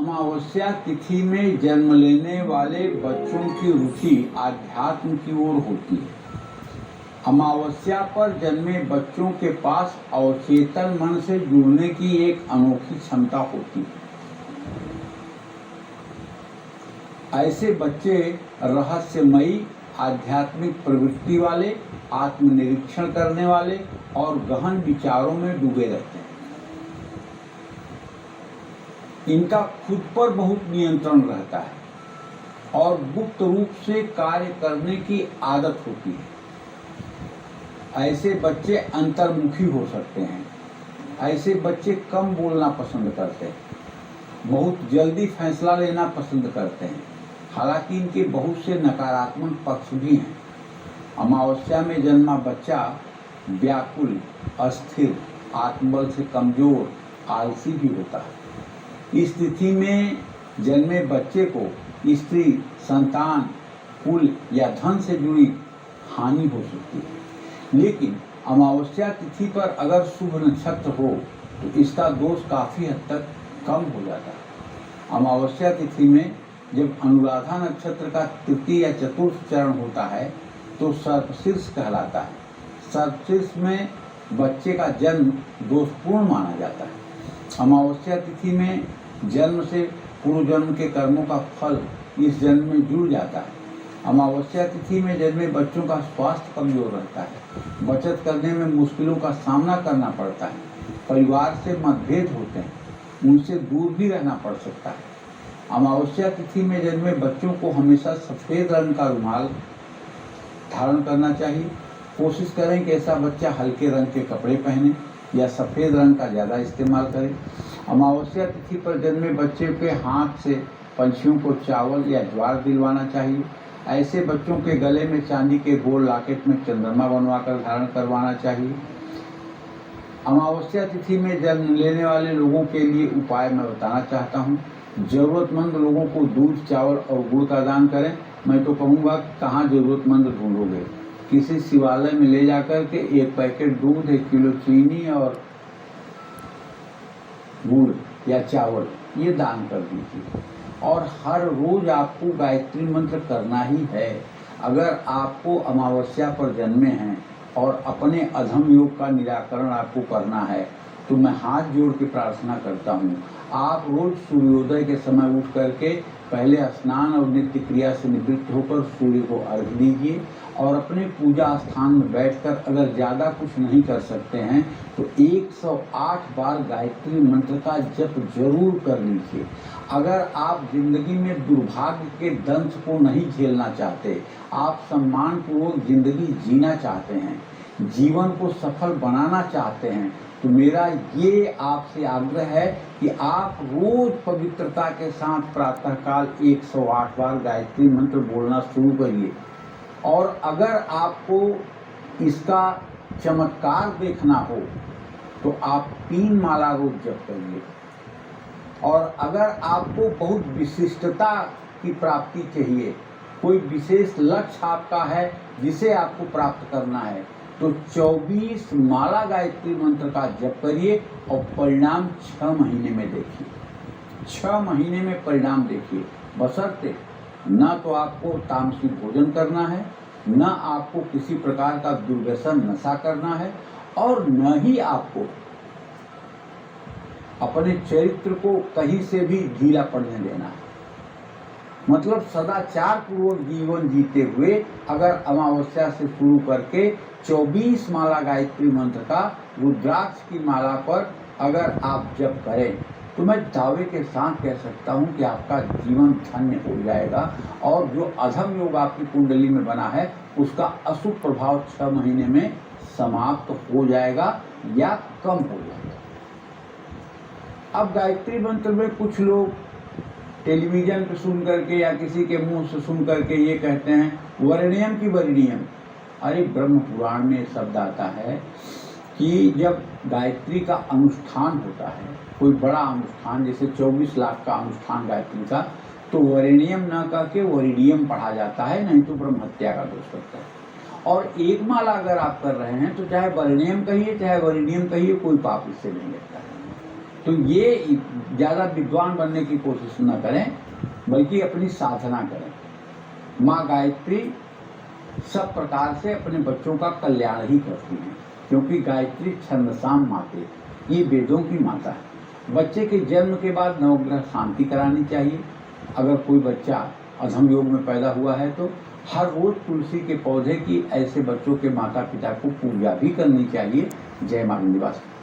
अमावस्या तिथि में जन्म लेने वाले बच्चों की रुचि आध्यात्म की ओर होती है। अमावस्या पर जन्मे बच्चों के पास अवचेतन मन से जुड़ने की एक अनोखी क्षमता होती है। ऐसे बच्चे रहस्यमयी, आध्यात्मिक प्रवृत्ति वाले, आत्मनिरीक्षण करने वाले और गहन विचारों में डूबे रहते हैं। इनका खुद पर बहुत नियंत्रण रहता है और गुप्त रूप से कार्य करने की आदत होती है। ऐसे बच्चे अंतर्मुखी हो सकते हैं। ऐसे बच्चे कम बोलना पसंद करते हैं, बहुत जल्दी फैसला लेना पसंद करते हैं। हालांकि इनके बहुत से नकारात्मक पक्ष भी हैं। अमावस्या में जन्मा बच्चा व्याकुल, अस्थिर, आत्मबल से कमजोर, आलसी भी होता है। इस तिथि में जन्मे बच्चे को स्त्री, संतान, कुल या धन से जुड़ी हानि हो सकती है। लेकिन अमावस्या तिथि पर अगर शुभ नक्षत्र हो तो इसका दोष काफी हद तक कम हो जाता है। अमावस्या तिथि में जब अनुराधा नक्षत्र का तृतीय या चतुर्थ चरण होता है तो सर्पशीर्ष कहलाता है। सर्पशीर्ष में बच्चे का जन्म दोषपूर्ण माना जाता है। अमावस्या तिथि में जन्म से पूर्व जन्म के कर्मों का फल इस जन्म में जुड़ जाता है। अमावस्या तिथि में जन्मे बच्चों का स्वास्थ्य कमजोर रहता है। बचत करने में मुश्किलों का सामना करना पड़ता है। परिवार से मतभेद होते हैं, उनसे दूर भी रहना पड़ सकता है। अमावस्या तिथि में जन्मे बच्चों को हमेशा सफेद रंग का रुमाल धारण करना चाहिए। कोशिश करें कि ऐसा बच्चा हल्के रंग के कपड़े पहने या सफेद रंग का ज्यादा इस्तेमाल करे। अमावस्या तिथि पर जन्मे बच्चे के हाथ से पंछियों को चावल या ज्वार दिलवाना चाहिए। ऐसे बच्चों के गले में चांदी के गोल लॉकेट में चंद्रमा बनवाकर धारण करवाना चाहिए। अमावस्या तिथि में जन्म लेने वाले लोगों के लिए उपाय मैं बताना चाहता हूँ। जरूरतमंद लोगों को दूध, चावल और गुड़ का दान करें। मैं तो कहूँगा कहाँ जरूरतमंद ढूंढोगे, किसी शिवालय में ले जाकर के 1 पैकेट दूध, 1 किलो चीनी और गुड़ या चावल ये दान कर दीजिए। और हर रोज आपको गायत्री मंत्र करना ही है। अगर आपको अमावस्या पर जन्मे हैं और अपने अधम योग का निराकरण आपको करना है तो मैं हाथ जोड़ के प्रार्थना करता हूँ, आप रोज सूर्योदय के समय उठ करके पहले स्नान और नित्य क्रिया से निवृत्त होकर सूर्य को अर्घ्य दीजिए और अपने पूजा स्थान में बैठकर अगर ज़्यादा कुछ नहीं कर सकते हैं तो 108 बार गायत्री मंत्र का जप जरूर कर लीजिए। अगर आप जिंदगी में दुर्भाग्य के दंश को नहीं झेलना चाहते, आप सम्मानपूर्वक जिंदगी जीना चाहते हैं, जीवन को सफल बनाना चाहते हैं, तो मेरा ये आपसे आग्रह है कि आप रोज पवित्रता के साथ प्रातःकाल 108 बार गायत्री मंत्र बोलना शुरू करिए। और अगर आपको इसका चमत्कार देखना हो तो आप 3 माला रोज जप करिए। और अगर आपको बहुत विशिष्टता की प्राप्ति चाहिए, कोई विशेष लक्ष्य आपका है जिसे आपको प्राप्त करना है, तो 24 माला गायत्री मंत्र का जप करिए और परिणाम 6 महीने में देखिए। 6 महीने में परिणाम देखिए। बशर्ते न तो आपको तामसिक भोजन करना है, न आपको किसी प्रकार का दुर्व्यसन नशा करना है और न ही आपको अपने चरित्र को कहीं से भी ढीला पड़ने देना है। मतलब सदाचार पूर्वक जीवन जीते हुए अगर अमावस्या से शुरू करके 24 माला गायत्री मंत्र का रुद्राक्ष की माला पर अगर आप जप करें तो मैं दावे के साथ कह सकता हूं कि आपका जीवन धन्य हो जाएगा और जो अधम योग आपकी कुंडली में बना है उसका अशुभ प्रभाव 6 महीने में समाप्त हो जाएगा या कम हो जाएगा। अब गायत्री मंत्र में कुछ लोग टेलीविजन पे सुन करके या किसी के मुंह से सुन करके ये कहते हैं वरणियम की वरणियम। अरे ब्रह्म पुराण में शब्द आता है कि जब गायत्री का अनुष्ठान होता है, कोई बड़ा अनुष्ठान जैसे 24 लाख का अनुष्ठान गायत्री का, तो वरणियम न कह के वरिडियम पढ़ा जाता है, नहीं तो ब्रह्म हत्या का दोष लगता है। और एक माला अगर आप कर रहे हैं तो चाहे वरणियम कहिए चाहे वरिडियम कहिए, कोई पाप इससे नहीं लगता है। तो ये ज़्यादा विद्वान बनने की कोशिश न करें, बल्कि अपनी साधना करें। माँ गायत्री सब प्रकार से अपने बच्चों का कल्याण ही करती हैं, क्योंकि गायत्री छंदसाम माते, ये वेदों की माता है। बच्चे के जन्म के बाद नवग्रह शांति करानी चाहिए। अगर कोई बच्चा अधम योग में पैदा हुआ है तो हर रोज तुलसी के पौधे की ऐसे बच्चों के माता पिता को पूजा भी करनी चाहिए। जय मां विंध्यवासिनी।